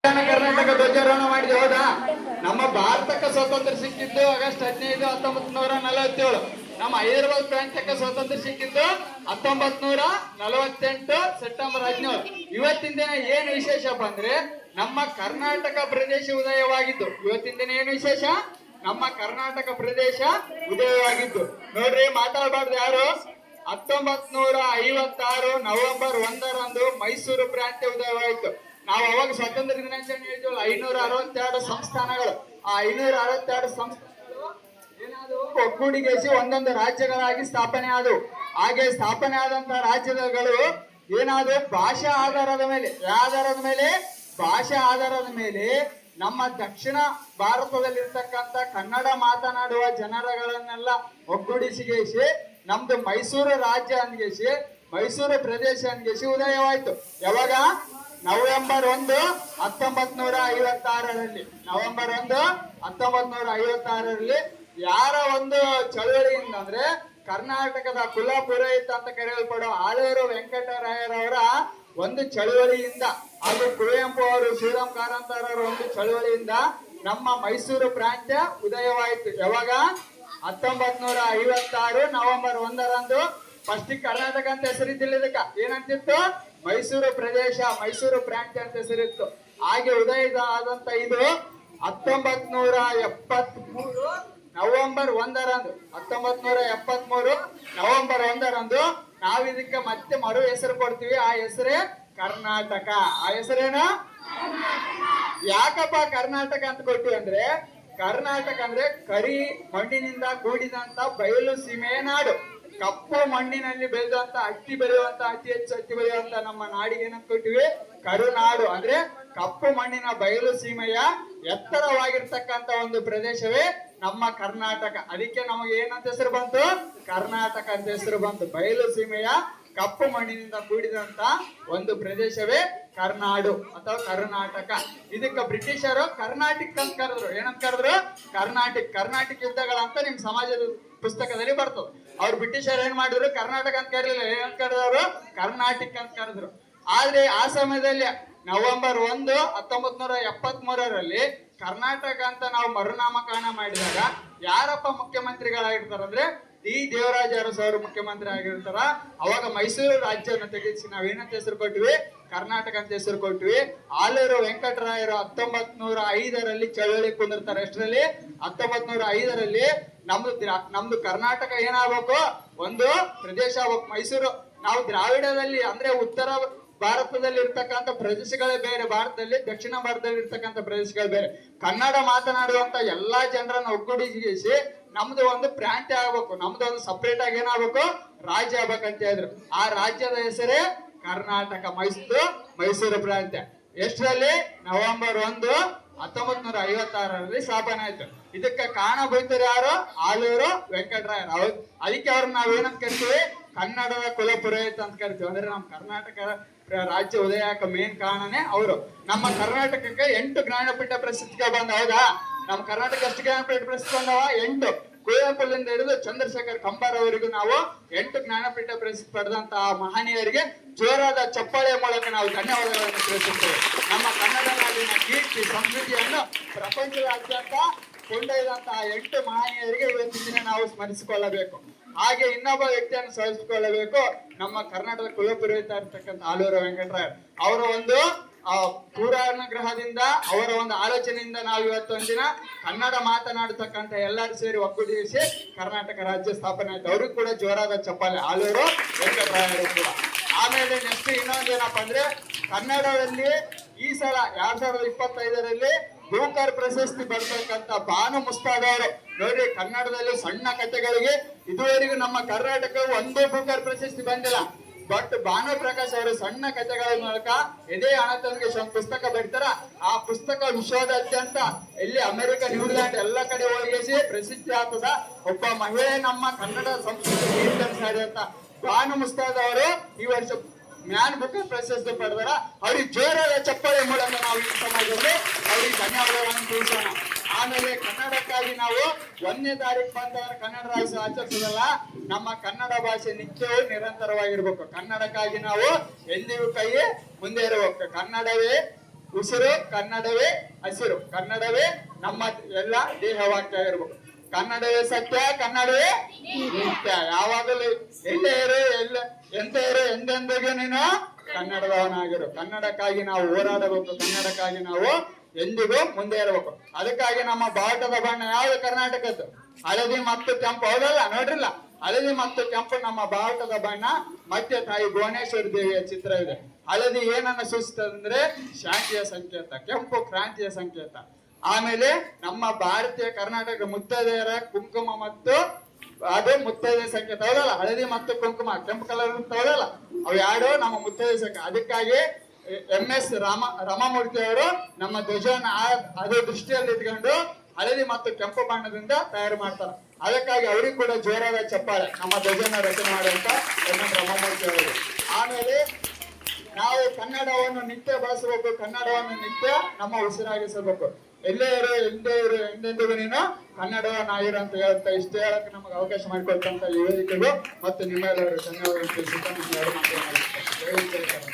ಕರ್ನಾಟಕ ಧ್ವಜಾರೋಹಣ ಮಾಡಿದೆ. ಹೌದಾ? ನಮ್ಮ ಭಾರತಕ್ಕೆ ಸ್ವಾತಂತ್ರ್ಯ ಸಿಕ್ಕಿದ್ದು ಆಗಸ್ಟ್ 15, 1947. ನಮ್ಮ ಹೈದರಾಬಾದ್ ಪ್ರಾಂತ್ಯಕ್ಕೆ ಸ್ವಾತಂತ್ರ್ಯ ಸಿಕ್ಕಿದ್ದು 1948 ಸೆಪ್ಟೆಂಬರ್ 17. ಇವತ್ತಿನ ದಿನ ಏನು ವಿಶೇಷಪ್ಪ ಅಂದ್ರೆ ನಮ್ಮ ಕರ್ನಾಟಕ ಪ್ರದೇಶ ಉದಯವಾಗಿದ್ದು. ಇವತ್ತಿನ ದಿನ ಏನು ವಿಶೇಷ? ನಮ್ಮ ಕರ್ನಾಟಕ ಪ್ರದೇಶ ಉದಯವಾಗಿದ್ದು. ನೋಡ್ರಿ, ಮಾತಾಡಬಾರ್ದು ಯಾರು. 1956 ನವೆಂಬರ್ 1ರಂದು ಮೈಸೂರು ಪ್ರಾಂತ್ಯ ಉದಯವಾಯಿತು. ನಾವು ಅವಾಗ ಸ್ವಾತಂತ್ರ್ಯ ದಿನಾಚರಣೆ ಹೇಳ್ತೀವಲ್ಲ, 562 ಸಂಸ್ಥಾನಗಳು. ಆ 562 ಸಂಸ್ಥಾನಗಳು ಏನಾದವು? ಒಗ್ಗೂಡಿಗೆಸಿ ಒಂದೊಂದು ರಾಜ್ಯಗಳಾಗಿ ಸ್ಥಾಪನೆ ಆದವು. ಹಾಗೆ ಸ್ಥಾಪನೆ ಆದಂತಹ ರಾಜ್ಯಗಳು ಏನಾದವು? ಭಾಷಾ ಆಧಾರದ ಮೇಲೆ. ಆಧಾರದ ಮೇಲೆ? ಭಾಷಾ ಆಧಾರದ ಮೇಲೆ ನಮ್ಮ ದಕ್ಷಿಣ ಭಾರತದಲ್ಲಿರ್ತಕ್ಕಂಥ ಕನ್ನಡ ಮಾತನಾಡುವ ಜನರುಗಳನ್ನೆಲ್ಲ ಒಗ್ಗೂಡಿಸಿಗೆಸಿ ನಮ್ದು ಮೈಸೂರು ರಾಜ್ಯ ಅಂದ್ಗೆಸಿ, ಮೈಸೂರು ಪ್ರದೇಶ ಅಂದ್ಗೆಸಿ ಉದಯವಾಯ್ತು. ಯಾವಾಗ? ನವೆಂಬರ್ 1, 1956ರಲ್ಲಿ. ನವೆಂಬರ್ 1, 1956ರಲ್ಲಿ ಯಾರ ಒಂದು ಚಳವಳಿಯಿಂದ ಅಂದ್ರೆ ಕರ್ನಾಟಕದ ಕುಲ ಪುರೋಹಿತ ಅಂತ ಕರೆಯಲ್ಪಡುವ ಆಲೂರು ವೆಂಕಟರಾಯರವರ ಒಂದು ಚಳವಳಿಯಿಂದ, ಹಾಗೂ ಕುವೆಂಪು ಅವರು, ಶ್ರೀರಾಮ್ ಕಾರಂತರವರ ಒಂದು ಚಳವಳಿಯಿಂದ ನಮ್ಮ ಮೈಸೂರು ಪ್ರಾಂತ್ಯ ಉದಯವಾಯಿತು. ಯಾವಾಗ? 1956 ನವೆಂಬರ್ 1ರಂದು. ಫಸ್ಟ್ ಕರ್ನಾಟಕ ಅಂತ ಹೆಸರಿದ್ದಿಲ್ಲ, ಇದಕ್ಕ ಏನಂತಿತ್ತು? ಮೈಸೂರು ಪ್ರದೇಶ, ಮೈಸೂರು ಪ್ರಾಂತ್ಯ ಅಂತ ಹೆಸರಿತ್ತು. ಹಾಗೆ ಉದಯ ಆದಂತ ಇದು 1973 ನವೆಂಬರ್ 1ರಂದು. 1973 ನವೆಂಬರ್ 1ರಂದು ನಾವು ಇದಕ್ಕೆ ಮತ್ತೆ ಮರು ಹೆಸರು ಕೊಡ್ತೀವಿ. ಆ ಹೆಸರೇ ಕರ್ನಾಟಕ. ಆ ಹೆಸರೇನು? ಯಾಕಪ್ಪ ಕರ್ನಾಟಕ ಅಂತ ಕೊಟ್ಟಿವಿ ಅಂದ್ರೆ, ಕರ್ನಾಟಕ ಅಂದ್ರೆ ಕರಿ ಮಣ್ಣಿನಿಂದ ಕೂಡಿದಂತ ಬಯಲು ಸೀಮೆಯ ನಾಡು. ಕಪ್ಪು ಮಣ್ಣಿನಲ್ಲಿ ಬೆಳೆದಂತ ಅಕ್ಕಿ ಬೆಳೆಯುವಂತ, ಅತಿ ಹೆಚ್ಚು ಅಕ್ಕಿ ಬೆಳೆಯುವಂತ ನಮ್ಮ ನಾಡಿಗೆ ಏನಂತ ಕೊಟ್ಟಿವಿ? ಕರುನಾಡು. ಅಂದ್ರೆ ಕಪ್ಪು ಮಣ್ಣಿನ ಬಯಲು ಸೀಮೆಯ ಎತ್ತರವಾಗಿರ್ತಕ್ಕಂತ ಒಂದು ಪ್ರದೇಶವೇ ನಮ್ಮ ಕರ್ನಾಟಕ. ಅದಕ್ಕೆ ನಮಗೆ ಏನಂತ ಹೆಸರು ಬಂತು? ಕರ್ನಾಟಕ ಅಂತ ಹೆಸರು ಬಂತು. ಬಯಲು ಸೀಮೆಯ ಕಪ್ಪು ಮಣ್ಣಿನಿಂದ ಕೂಡಿದಂತ ಒಂದು ಪ್ರದೇಶವೇ ಕರ್ನಾಡು ಅಥವಾ ಕರ್ನಾಟಕ. ಇದಕ್ಕೆ ಬ್ರಿಟಿಷರು ಕರ್ನಾಟಿಕ್ ಅಂತ ಕರೆದ್ರು. ಏನಂತ ಕರೆದ್ರು? ಕರ್ನಾಟಿಕ್. ಕರ್ನಾಟಿಕ್ ಯುದ್ಧಗಳಂತ ನಿಮ್ ಸಮಾಜದ ಪುಸ್ತಕದಲ್ಲಿ ಬರ್ತದೆ. ಅವ್ರು ಬ್ರಿಟಿಷರು ಏನ್ ಮಾಡಿದ್ರು? ಕರ್ನಾಟಕ ಅಂತ ಕರೀಲಿಲ್ಲ. ಏನಂತ ಕರೆದವರು? ಕರ್ನಾಟಿಕ್ ಅಂತ ಕರೆದ್ರು. ಆದ್ರೆ ಆ ಸಮಯದಲ್ಲಿ ನವೆಂಬರ್ 1, 1973ರಲ್ಲಿ ಕರ್ನಾಟಕ ಅಂತ ನಾವು ಮರುನಾಮಕರಣ ಮಾಡಿದಾಗ ಯಾರಪ್ಪ ಮುಖ್ಯಮಂತ್ರಿಗಳಾಗಿರ್ತಾರಂದ್ರೆ ಡಿ ದೇವರಾಜ ಅರಸು ಅವರು ಮುಖ್ಯಮಂತ್ರಿ ಆಗಿರ್ತಾರ. ಅವಾಗ ಮೈಸೂರು ರಾಜ್ಯವನ್ನು ತೆಗೆಸಿ ನಾವೇನಂತ ಹೆಸರು ಕೊಟ್ವಿ? ಕರ್ನಾಟಕ ಅಂತ ಹೆಸರು ಕೊಟ್ವಿ. ಆಲೂರು ವೆಂಕಟರಾಯರು 1905ರಲ್ಲಿ ಚಳವಳಿ ಕುಂದಿರ್ತಾರೆ. ಎಷ್ಟರಲ್ಲಿ? 1905ರಲ್ಲಿ ನಮ್ದು ಕರ್ನಾಟಕ ಏನಾಗಬೇಕು? ಒಂದು ಪ್ರದೇಶ ಆಗ್ಬೇಕು. ಮೈಸೂರು ನಾವು ದ್ರಾವಿಡದಲ್ಲಿ ಅಂದ್ರೆ ಉತ್ತರ ಭಾರತದಲ್ಲಿ ಇರ್ತಕ್ಕಂಥ ಪ್ರದೇಶಗಳೇ ಬೇರೆ, ಭಾರತದಲ್ಲಿ ದಕ್ಷಿಣ ಭಾರತದಲ್ಲಿ ಇರ್ತಕ್ಕಂಥ ಪ್ರದೇಶಗಳು ಬೇರೆ. ಕನ್ನಡ ಮಾತನಾಡುವಂತ ಎಲ್ಲಾ ಜನರನ್ನ ಒಗ್ಗೂಡಿಸಿ ನಮ್ದು ಒಂದು ಪ್ರಾಂತ್ಯ ಆಗ್ಬೇಕು, ನಮ್ದು ಒಂದು ಸಪರೇಟ್ ಆಗಿ ಏನಾಗಬೇಕು? ರಾಜ್ಯ ಆಗ್ಬೇಕಂತ ಹೇಳಿದ್ರು. ಆ ರಾಜ್ಯದ ಹೆಸರೇ ಕರ್ನಾಟಕ. ಮೈಸೂರು ಪ್ರಾಂತ್ಯ. ಎಷ್ಟರಲ್ಲಿ? ನವೆಂಬರ್ 1, 1956ರಲ್ಲಿ ಸ್ಥಾಪನೆ ಆಯ್ತು. ಇದಕ್ಕೆ ಕಾರಣ ಬೈತಾರೆ ಯಾರು? ಆಲೂರು ವೆಂಕಟರಾಯರು. ಅದಕ್ಕೆ ಅವ್ರನ್ನ ನಾವೇನಂತ ಕರಿತೀವಿ? ಕನ್ನಡದ ಕುಲ ಪುರೋಹಿತ ಅಂತ ಕರಿತೀವಿ. ಅಂದ್ರೆ ನಮ್ಮ ಕರ್ನಾಟಕ ರಾಜ್ಯ ಉದಯಕ್ಕೆ ಮೇನ್ ಕಾರಣನೇ ಅವರು. ನಮ್ಮ ಕರ್ನಾಟಕಕ್ಕೆ 8 ಜ್ಞಾನಪೀಠ ಪ್ರಶಸ್ತಿಗೆ ಬಂದ. ಹೌದಾ? ನಮ್ಮ ಕರ್ನಾಟಕ ಎಷ್ಟು ಜ್ಞಾನಪೀಠ ಪ್ರಶಸ್ತಿ ಬಂದವ? 8. ಕುವೆಂಪುಲಿಂದ ಹಿಡಿದು ಚಂದ್ರಶೇಖರ್ ಕಂಬಾರ್ ಅವರಿಗೂ ನಾವು 8 ಜ್ಞಾನಪೀಠ ಪ್ರಶಸ್ತಿ ಪಡೆದಂತಹ ಮಹನೀಯರಿಗೆ ಜೋರಾದ ಚಪ್ಪಾಳೆಯ ಮೂಲಕ ನಾವು ಧನ್ಯವಾದಗಳನ್ನು ತಿಳಿಸುತ್ತೇವೆ. ನಮ್ಮ ಕನ್ನಡ ನಾಡಿನ ಕೀರ್ತಿ ಸಂಸ್ಕೃತಿಯನ್ನು ಪ್ರಪಂಚದಾದ್ಯಂತ ಕೊಂಡೊಯ್ದಂತಹ 8 ಮಹನೀಯರಿಗೆ ಇವತ್ತಿನ ದಿನ ನಾವು ಸ್ಮರಿಸಿಕೊಳ್ಳಬೇಕು. ಹಾಗೆ ಇನ್ನೊಬ್ಬ ವ್ಯಕ್ತಿಯನ್ನು ಸ್ಮರಿಸಿಕೊಳ್ಳಬೇಕು. ನಮ್ಮ ಕರ್ನಾಟಕದ ಕುಲಪುರೋಹಿತ ಇರ್ತಕ್ಕಂಥ ಆಲೂರು ವೆಂಕಟರಾಯರು ಅವರ ಒಂದು ಪೂರ್ವಾನುಗ್ರಹದಿಂದ, ಅವರ ಒಂದು ಆಲೋಚನೆಯಿಂದ ನಾವು ಇವತ್ತೊಂದಿನ ಕನ್ನಡ ಮಾತನಾಡತಕ್ಕಂಥ ಎಲ್ಲರೂ ಸೇರಿ ಒಗ್ಗೂಡಿಸಿ ಕರ್ನಾಟಕ ರಾಜ್ಯ ಸ್ಥಾಪನೆ ಆಯ್ತು. ಅವ್ರಿಗೂ ಕೂಡ ಜೋರಾದ ಚಪ್ಪಾಳೆ ಆಲೂರು ವೆಂಕಟರಾಯರು ಕೂಡ. ಆಮೇಲೆ ನೆಕ್ಸ್ಟ್ ಇನ್ನೊಂದು ಏನಪ್ಪಾ ಅಂದ್ರೆ, ಕನ್ನಡದಲ್ಲಿ ಈ ಸಲ 2025ರಲ್ಲಿ ಬೂಕರ್ ಪ್ರಶಸ್ತಿ ಬರ್ತಕ್ಕಂಥ ಬಾನು ಮುಸ್ತಾದ್ ಅವರು. ನೋಡ್ರಿ, ಕನ್ನಡದಲ್ಲಿ ಸಣ್ಣ ಕಥೆಗಳಿಗೆ ಇದುವರೆಗೂ ನಮ್ಮ ಕರ್ನಾಟಕ ಒಂದು ಬೂಕರ್ ಪ್ರಶಸ್ತಿ ಬಂದಿಲ್ಲ. ಬಟ್ ಭಾನು ಪ್ರಕಾಶ್ ಅವರು ಸಣ್ಣ ಕಥೆಗಳ ಮೂಲಕ ಇದೇ ಹಣತನಿಗೆ ಒಂದು ಪುಸ್ತಕ ಬರೀತಾರ. ಆ ಪುಸ್ತಕ ವಿಶ್ವದಾದ್ಯಂತ ಎಲ್ಲಿ ಅಮೆರಿಕ, ನ್ಯೂಜಿಲ್ಯಾಂಡ್ ಎಲ್ಲ ಕಡೆ ಹೋಗಿಸಿ ಪ್ರಸಿದ್ಧಿ ಆಗ್ತದ. ಒಬ್ಬ ಮಹಿಳೆ ನಮ್ಮ ಕನ್ನಡ ಸಂಸ್ಕೃತಿ ಅಂತ ಭಾನು ಮುಸ್ತಾದ್ ಅವರು ಈ ವರ್ಷ ಜ್ಞಾನ ಬುಕರ್ ಪ್ರಶಸ್ತಿ ಪಡೆದಾರ. ಅವ್ರಿಗೆ ಜೋರಾದ ಚಪ್ಪಾಳೆ ಮೂಲಕ ನಾವು ಈ ಸಮಾಜದಲ್ಲಿ ಅವ್ರಿಗೆ ಧನ್ಯವಾದಗಳನ್ನು ತಿಳಿಸೋಣ. ಆಮೇಲೆ ಕನ್ನಡಕ್ಕಾಗಿ ನಾವು 1ನೇ ತಾರೀಕು ಬಂದವರ ಕನ್ನಡ ರಾಜ್ಯ ಆಚರಿಸೋದಲ್ಲ, ನಮ್ಮ ಕನ್ನಡ ಭಾಷೆ ನಿತ್ಯವೂ ನಿರಂತರವಾಗಿರ್ಬೇಕು. ಕನ್ನಡಕ್ಕಾಗಿ ನಾವು ಎಂದಿಗೂ ಕೈ ಮುಂದೆ ಇರಬೇಕು. ಕನ್ನಡವೇ ಉಸಿರು ಕನ್ನಡವೇ ಹಸಿರು, ಕನ್ನಡವೇ ನಮ್ಮ ಎಲ್ಲ ದೇಹವಾಕ್ಯ ಇರ್ಬೇಕು. ಕನ್ನಡವೇ ಸತ್ಯ, ಕನ್ನಡವೇ ನಿತ್ಯ. ಯಾವಾಗಲೂ ಎಲ್ಲೇ ಇರು, ಎಂತ ಇರು, ಎಂದೆಂದಿಗೂ ನೀನು ಕನ್ನಡದವನಾಗಿರು. ಕನ್ನಡಕ್ಕಾಗಿ ನಾವು ಹೋರಾಡಬೇಕು, ಕನ್ನಡಕ್ಕಾಗಿ ನಾವು ಎಂದಿಗೂ ಮುಂದೆ ಇರಬೇಕು. ಅದಕ್ಕಾಗಿ ನಮ್ಮ ಬಾವುಟದ ಬಣ್ಣ ಯಾವ್ದು? ಕರ್ನಾಟಕದ್ದು ಹಳದಿ ಮತ್ತು ಕೆಂಪು, ಹೌದಲ್ಲ? ನೋಡ್ರಿಲ್ಲ, ಹಳದಿ ಮತ್ತು ಕೆಂಪು ನಮ್ಮ ಬಾವುಟದ ಬಣ್ಣ. ಮಧ್ಯ ತಾಯಿ ಭುವನೇಶ್ವರಿ ದೇವಿಯ ಚಿತ್ರ ಇದೆ. ಹಳದಿ ಏನನ್ನ ಸೂಚಿಸ್ತದಂದ್ರೆ ಶಾಂತಿಯ ಸಂಕೇತ, ಕೆಂಪು ಕ್ರಾಂತಿಯ ಸಂಕೇತ. ಆಮೇಲೆ ನಮ್ಮ ಭಾರತೀಯ ಕರ್ನಾಟಕ ಮುತ್ತೈದೆಯರ ಕುಂಕುಮ ಮತ್ತು ಅದು ಮುತ್ತೈದೆ ಸಂಕೇತ, ಹೌದಲ್ಲ? ಹಳದಿ ಮತ್ತು ಕುಂಕುಮ ಕೆಂಪು ಕಲರ್ ಹೌದಲ್ಲ? ಅವು ಎರಡು ನಮ್ಮ ಮುತ್ತೈದೆ ಸಂಕೇತ. ಅದಕ್ಕಾಗಿ MS ರಮಾಮೂರ್ತಿ ಅವರು ನಮ್ಮ ಧ್ವಜವನ್ನು ಅದು ದೃಷ್ಟಿಯಲ್ಲಿ ಇಟ್ಕೊಂಡು ಹಳದಿ ಮತ್ತು ಕೆಂಪು ಬಣ್ಣದಿಂದ ತಯಾರು ಮಾಡ್ತಾರೆ. ಅದಕ್ಕಾಗಿ ಅವ್ರಿಗೆ ಕೂಡ ಜೋರಾದ ಚಪ್ಪಾಳೆ ನಮ್ಮ ಧ್ವಜನ ರಚನೆ ಮಾಡುವಂತ MS ರಮಾಮೂರ್ತಿ ಅವರು. ಆಮೇಲೆ ನಾವು ಕನ್ನಡವನ್ನು ನಿತ್ಯ ಬಳಸಬೇಕು, ಕನ್ನಡವನ್ನು ನಿತ್ಯ ನಮ್ಮ ಉಸಿರಾಗಿಸಬೇಕು. ಎಲ್ಲೇ ಇರು, ಎಂದೇ ಇರು, ಎಂದೆಂದಿಗೂ ನೀನು ಕನ್ನಡವನ್ನಾಗಿರು ಅಂತ ಹೇಳ್ತಾ ಇಷ್ಟೇ ಹೇಳಕ್ಕೆ ನಮಗೆ ಅವಕಾಶ ಮಾಡಿಕೊಟ್ಟಂತ ಈ ವೇದಿಕೆಗೂ ಮತ್ತು ನಿಮ್ಮೆಲ್ಲರೂ ಧನ್ಯವಾದ ತಿಳಿಸುತ್ತಾ ನಿಮ್ಮ ಎರಡು ಮಾತನ್ನು